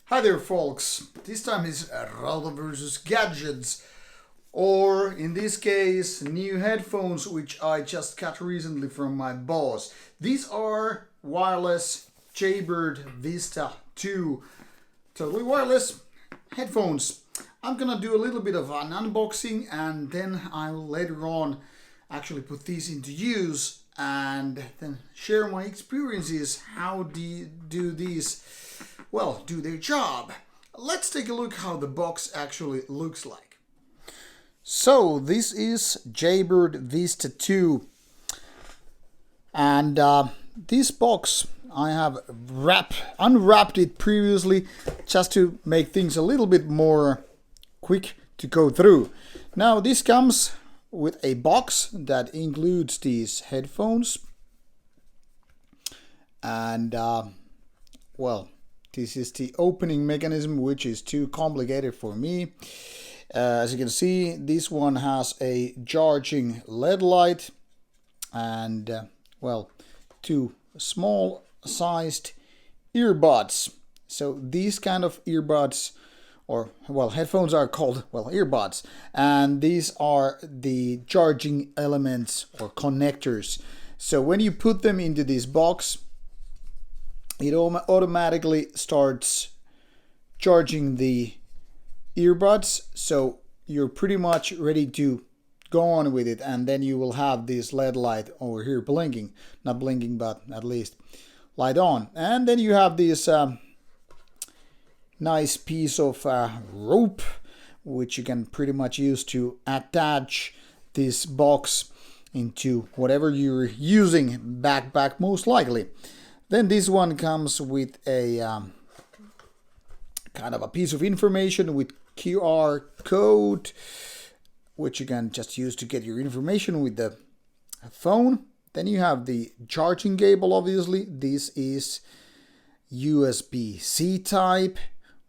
Hi there folks, this time is Rauta versus gadgets, or in this case new headphones which I just got recently from my boss. These are wireless Jaybird Vista 2 totally wireless headphones. I'm gonna do a little bit of an unboxing and then I'll later on actually put these into use and then share my experiences. How do these do their job. Let's take a look how the box actually looks like. So this is Jaybird Vista 2 and this box I have unwrapped it previously just to make things a little bit more quick to go through. Now this comes with a box that includes these headphones and this is the opening mechanism, which is too complicated for me. As you can see, this one has a charging LED light and two small sized earbuds. So these kind of earbuds, or headphones are called earbuds, and these are the charging elements or connectors. So when you put them into this box, it automatically starts charging the earbuds, so you're pretty much ready to go on with it, and then you will have this LED light over here blinking, not blinking but at least light on. And then you have this nice piece of rope which you can pretty much use to attach this box into whatever you're using, backpack most likely. Then this one comes with a kind of a piece of information with QR code, which you can just use to get your information with the phone. Then you have the charging cable, obviously. This is USB-C type,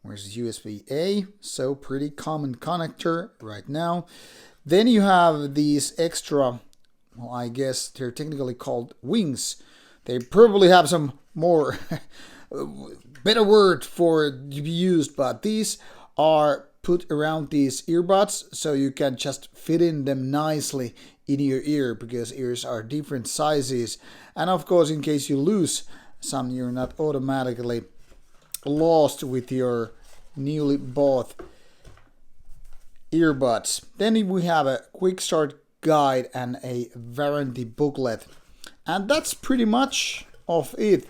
where's USB-A, so pretty common connector right now. Then you have these extra, I guess they're technically called wings. They probably have some more better word for it to be used, but these are put around these earbuds so you can just fit in them nicely in your ear, because ears are different sizes, and of course in case you lose some, you're not automatically lost with your newly bought earbuds. Then we have a quick start guide and a warranty booklet. And that's pretty much of it.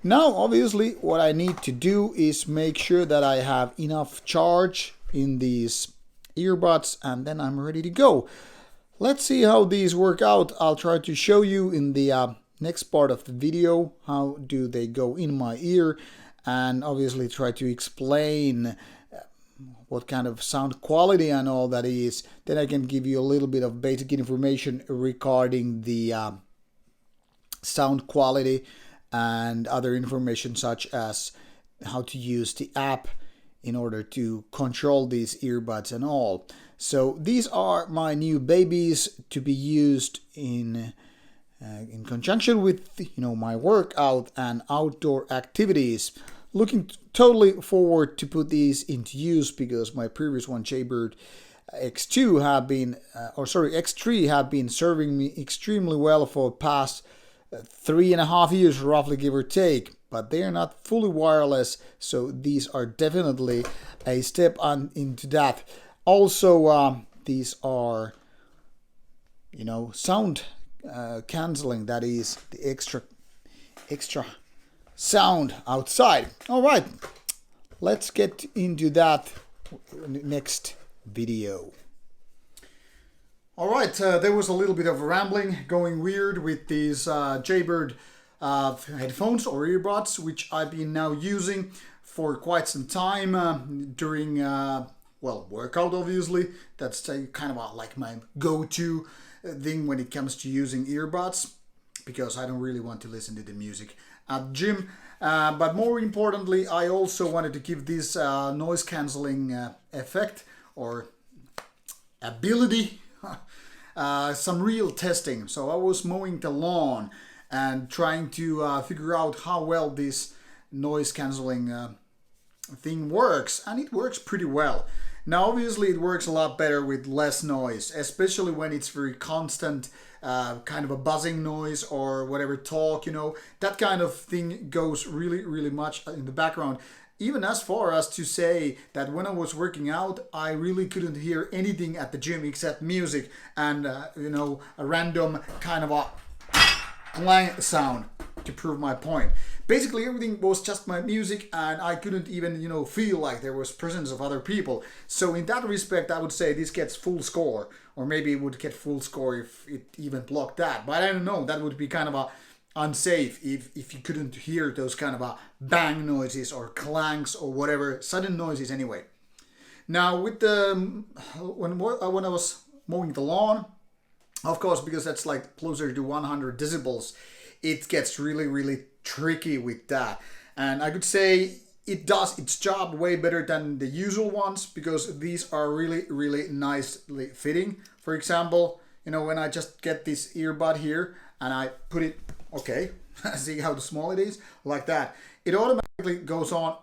Now, obviously, what I need to do is make sure that I have enough charge in these earbuds, and then I'm ready to go. Let's see how these work out. I'll try to show you in the next part of the video how do they go in my ear, and obviously try to explain what kind of sound quality and all that is. Then I can give you a little bit of basic information regarding the sound quality and other information such as how to use the app in order to control these earbuds and all. So these are my new babies to be used in conjunction with my workout and outdoor activities. Looking totally forward to put these into use, because my previous one, Jaybird X3 have been serving me extremely well for past 3.5 years, roughly, give or take, but they are not fully wireless, so these are definitely a step on into that. Also, these are sound canceling, that is the extra sound outside. All right, let's get into that next video. Alright, there was a little bit of rambling going weird with these Jaybird headphones or earbuds, which I've been now using for quite some time during, workout obviously. That's kind of like my go-to thing when it comes to using earbuds, because I don't really want to listen to the music at the gym. But more importantly, I also wanted to give this noise cancelling effect or ability some real testing. So I was mowing the lawn and trying to figure out how well this noise cancelling thing works, and it works pretty well. Now obviously it works a lot better with less noise, especially when it's very constant, kind of a buzzing noise or whatever talk, that kind of thing goes really much in the background. Even as far as to say that when I was working out, I really couldn't hear anything at the gym except music and a random kind of a clang sound to prove my point. Basically everything was just my music, and I couldn't even feel like there was presence of other people. So in that respect I would say this gets full score, or maybe it would get full score if it even blocked that, but I don't know, that would be kind of a unsafe if you couldn't hear those kind of bang noises or clangs or whatever sudden noises anyway. Now with the when I was mowing the lawn, of course, because that's like closer to 100 decibels, it gets really tricky with that. And I could say it does its job way better than the usual ones, because these are really nicely fitting. For example, when I just get this earbud here and I put it, okay, see how small it is? Like that. It automatically goes on.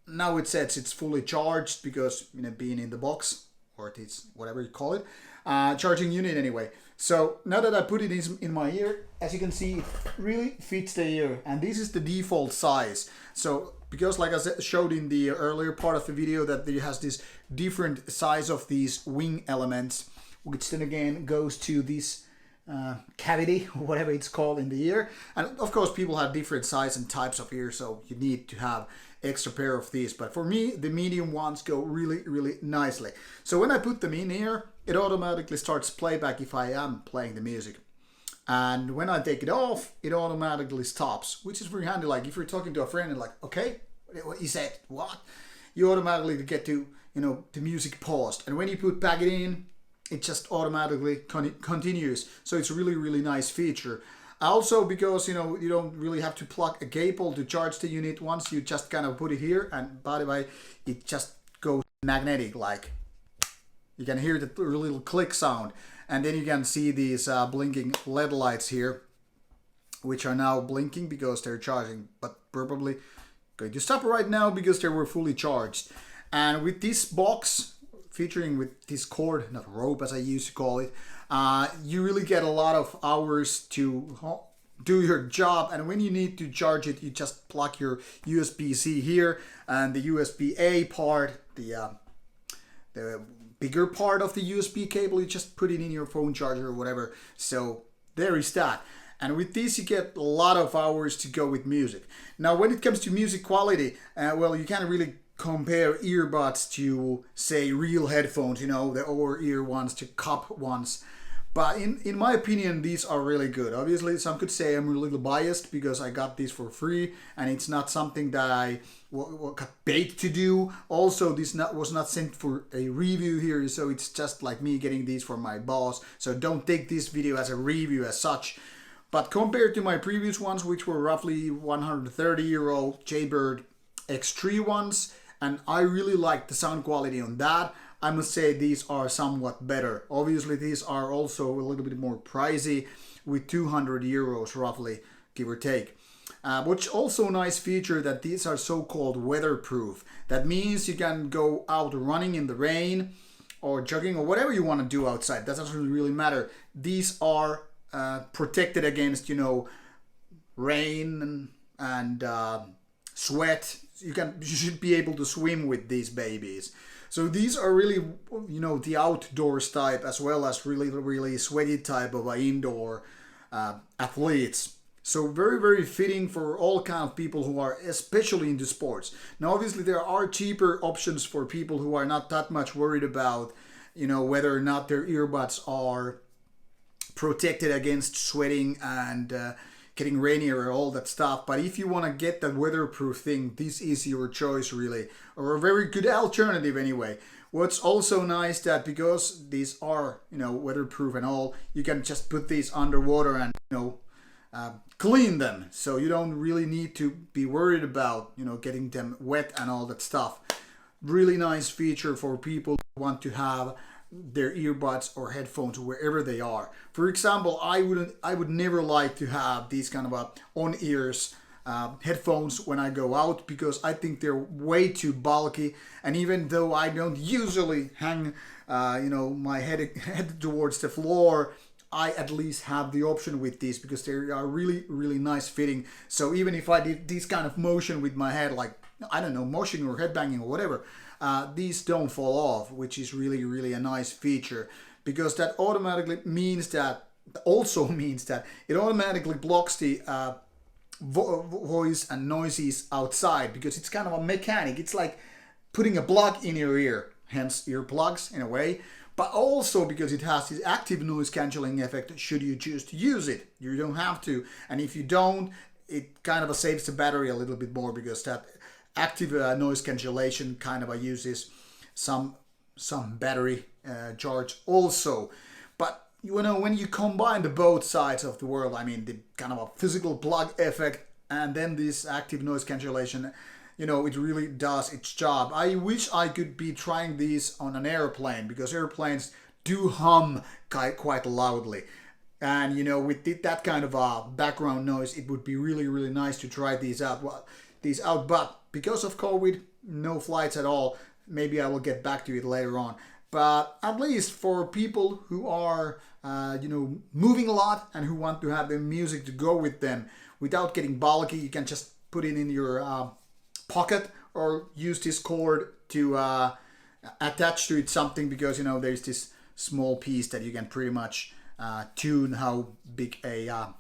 Now it says it's fully charged because, being in the box, or it's whatever you call it, charging unit anyway. So now that I put it in my ear, as you can see, it really fits the ear, and this is the default size. So because like I showed in the earlier part of the video, that it has this different size of these wing elements, which then again goes to this cavity, or whatever it's called, in the ear. And of course people have different size and types of ears, so you need to have extra pair of these, but for me the medium ones go really nicely. So when I put them in here, it automatically starts playback if I am playing the music, and when I take it off, it automatically stops, which is very handy. Like if you're talking to a friend and like, okay, what you said, what, you automatically get to the music paused, and when you put back it in, it just automatically continues. So it's really nice feature. Also because you don't really have to plug a cable to charge the unit. Once you just kind of put it here, and by the way, it just goes magnetic, like you can hear the little click sound, and then you can see these blinking LED lights here, which are now blinking because they're charging, but probably going to stop right now because they were fully charged. And with this box featuring with this cord, not rope as I used to call it, you really get a lot of hours to do your job. And when you need to charge it, you just plug your USB-C here, and the USB-A part, the bigger part of the USB cable, you just put it in your phone charger or whatever. So there is that. And with this you get a lot of hours to go with music. Now when it comes to music quality, well, you can't really compare earbuds to, say, real headphones, the over-ear ones to cup ones. But in my opinion, these are really good. Obviously, some could say I'm a little biased because I got these for free, and it's not something that I got paid to do. Also, this was not sent for a review here, so it's just like me getting these from my boss. So don't take this video as a review as such. But compared to my previous ones, which were roughly 130 € Jaybird X3 ones, and I really like the sound quality on that, I must say these are somewhat better. Obviously these are also a little bit more pricey, with 200 € roughly, give or take. Which also a nice feature, that these are so-called weatherproof. That means you can go out running in the rain or jogging or whatever you want to do outside. That doesn't really matter. These are protected against, rain and sweat. You should be able to swim with these babies. So these are really, the outdoors type, as well as really sweaty type of indoor athletes. So very fitting for all kind of people who are especially into sports. Now obviously there are cheaper options for people who are not that much worried about, whether or not their earbuds are protected against sweating and getting rainier or all that stuff. But if you want to get that weatherproof thing, this is your choice really, or a very good alternative anyway. What's also nice, that because these are weatherproof and all, you can just put these underwater and clean them, so you don't really need to be worried about getting them wet and all that stuff. Really nice feature for people who want to have their earbuds or headphones wherever they are. For example, I would never like to have these kind of on-ears headphones when I go out, because I think they're way too bulky. And even though I don't usually hang my head towards the floor, I at least have the option with these because they are really, really nice fitting. So even if I did this kind of motion with my head, like, I don't know, motion or headbanging or whatever, these don't fall off, which is really, really a nice feature, because that automatically means that, also means that it automatically blocks the voice and noises outside, because it's kind of a mechanic. It's like putting a plug in your ear, hence earplugs in a way. But also because it has this active noise cancelling effect should you choose to use it. You don't have to. And if you don't, it kind of saves the battery a little bit more, because that active noise cancellation kind of uses some battery charge also. But when you combine the both sides of the world, I mean the kind of a physical plug effect and then this active noise cancellation, it really does its job. I wish I could be trying these on an airplane, because airplanes do hum quite loudly. And, with that kind of background noise, it would be really, really nice to try these out. But because of COVID, no flights at all. Maybe I will get back to it later on. But at least for people who are, moving a lot and who want to have their music to go with them without getting bulky, you can just put it in your pocket or use this cord to attach to it something, because there's this small piece that you can pretty much tune how big a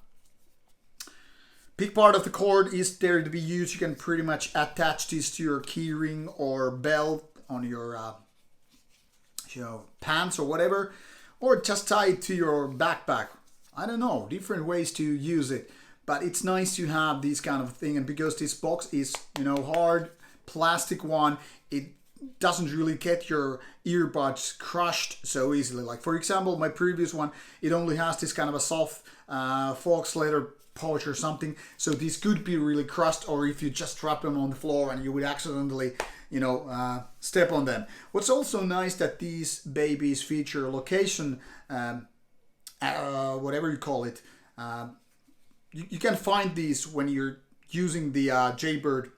big part of the cord is there to be used. You can pretty much attach this to your keyring or belt on your pants or whatever, or just tie it to your backpack. I don't know, different ways to use it. But it's nice to have this kind of thing, and because this box is, hard plastic one, it doesn't really get your earbuds crushed so easily. Like for example, my previous one, it only has this kind of a soft fox leather pouch or something, so this could be really crushed, or if you just drop them on the floor and you would accidentally, step on them. What's also nice that these babies feature location, whatever you call it. You can find these when you're using the Jaybird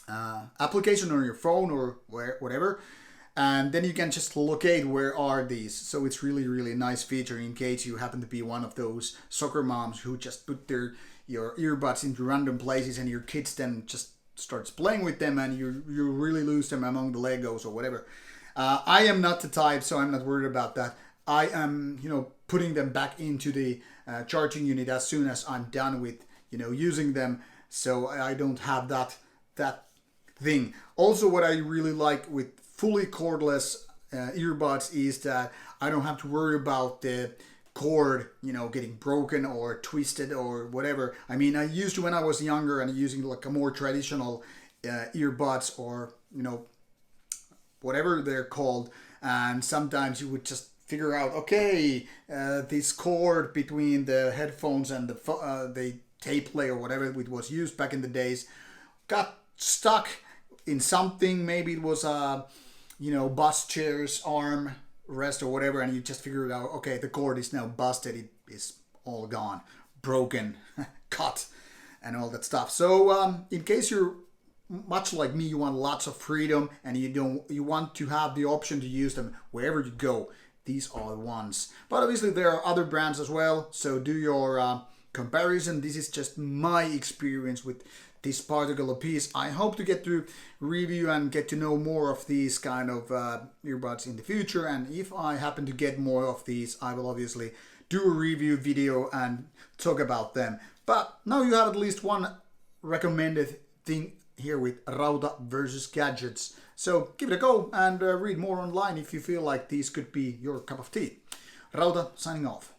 application on your phone or whatever, and then you can just locate where are these. So it's really, really nice feature in case you happen to be one of those soccer moms who just put your earbuds into random places, and your kids then just starts playing with them, and you really lose them among the Legos or whatever. I am not the type, so I'm not worried about that. I am, putting them back into the charging unit as soon as I'm done with, using them. So I don't have that thing. Also, what I really like with fully cordless earbuds is that I don't have to worry about the cord, getting broken or twisted or whatever. I mean, I used to when I was younger and using like a more traditional earbuds or, whatever they're called. And sometimes you would just figure out, okay, this cord between the headphones and the tape play or whatever it was used back in the days got stuck in something. Maybe it was a, bus chair's arm rest or whatever, and you just figure it out, okay, the cord is now busted, it is all gone, broken, cut, and all that stuff. So in case you're much like me, you want lots of freedom and you want to have the option to use them wherever you go, these are the ones. But obviously there are other brands as well, so do your comparison. This is just my experience with this particular piece. I hope to get to review and get to know more of these kind of earbuds in the future, and if I happen to get more of these, I will obviously do a review video and talk about them. But now you have at least one recommended thing here with Rauta versus gadgets. So give it a go and read more online if you feel like these could be your cup of tea. Rauta signing off.